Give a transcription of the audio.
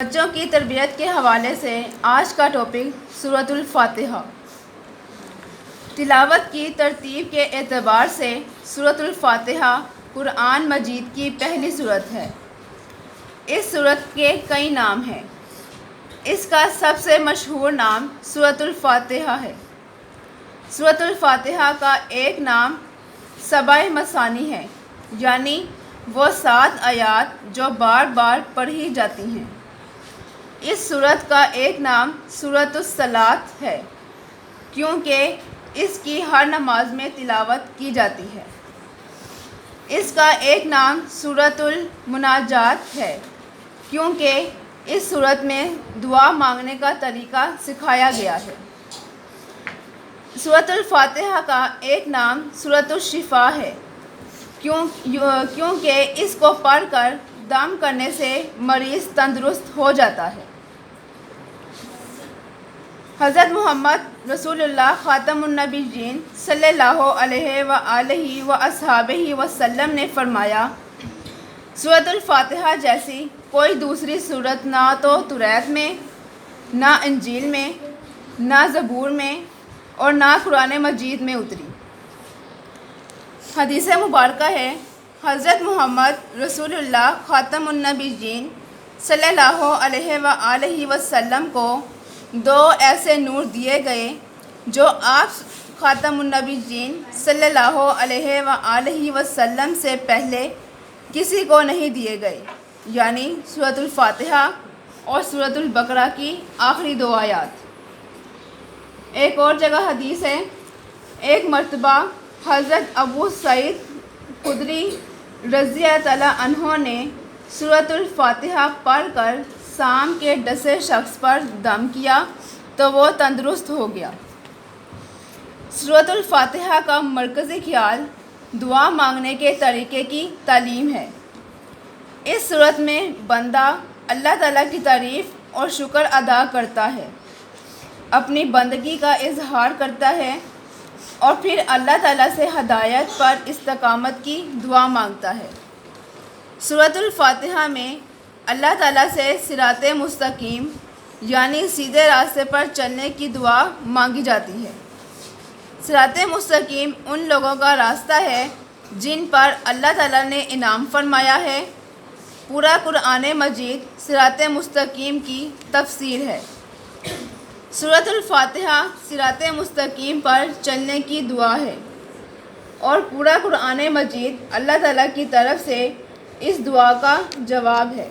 بچوں کی تربیت کے حوالے سے آج کا ٹاپک سورۃ الفاتحہ۔ تلاوت کی ترتیب کے اعتبار سے سورۃ الفاتحہ قرآن مجید کی پہلی سورت ہے۔ اس سورت کے کئی نام ہیں۔ اس کا سب سے مشہور نام سورۃ الفاتحہ ہے۔ سورۃ الفاتحہ کا ایک نام سبع مثانی ہے، یعنی وہ 7 آیات جو بار بار پڑھی جاتی ہیں۔ اس سورت کا ایک نام سورۃ الصلاۃ ہے، کیونکہ اس کی ہر نماز میں تلاوت کی جاتی ہے۔ اس کا ایک نام سورۃ المناجات ہے، کیونکہ اس سورت میں دعا مانگنے کا طریقہ سکھایا گیا ہے۔ سورۃ الفاتحہ کا ایک نام سورۃ الشفاء ہے، کیونکہ اس کو پڑھ کر دم کرنے سے مریض تندرست ہو جاتا ہے۔ حضرت محمد رسول اللہ خاتم النبیین صلی اللہ علیہ وآلہ وصحبہ وسلم نے فرمایا، سورۃ الفاتحہ جیسی کوئی دوسری سورت نہ تو توریت میں، نہ انجیل میں، نہ زبور میں اور نہ قرآن مجید میں اتری۔ حدیث مبارکہ ہے، حضرت محمد رسول اللہ خاتم النبیین صلی اللہ علیہ وآلہ وسلم کو 2 ایسے نور دیے گئے جو آپ خاتم النبیین صلی اللہ علیہ وآلہ وسلم سے پہلے کسی کو نہیں دیے گئے، یعنی سورۃ الفاتحہ اور سورۃ البقرہ کی آخری 2 آیات۔ ایک اور جگہ حدیث ہے، ایک مرتبہ حضرت ابو سعید خدری رضی اللہ تعالیٰ عنہ نے سورۃ الفاتحہ پڑھ کر سام کے ڈسے شخص پر دم کیا تو وہ تندرست ہو گیا۔ سورۃ الفاتحہ کا مرکزی خیال دعا مانگنے کے طریقے کی تعلیم ہے۔ اس سورت میں بندہ اللہ تعالیٰ کی تعریف اور شکر ادا کرتا ہے، اپنی بندگی کا اظہار کرتا ہے اور پھر اللہ تعالیٰ سے ہدایت پر استقامت کی دعا مانگتا ہے۔ سورۃ الفاتحہ میں اللہ تعالیٰ سے صراط مستقیم یعنی سیدھے راستے پر چلنے کی دعا مانگی جاتی ہے۔ صراط مستقیم ان لوگوں کا راستہ ہے جن پر اللہ تعالیٰ نے انعام فرمایا ہے۔ پورا قرآن مجید صراط مستقیم کی تفسیر ہے۔ سورۃ الفاتحہ صراط مستقیم پر چلنے کی دعا ہے اور پورا قرآن مجید اللہ تعالیٰ کی طرف سے اس دعا کا جواب ہے۔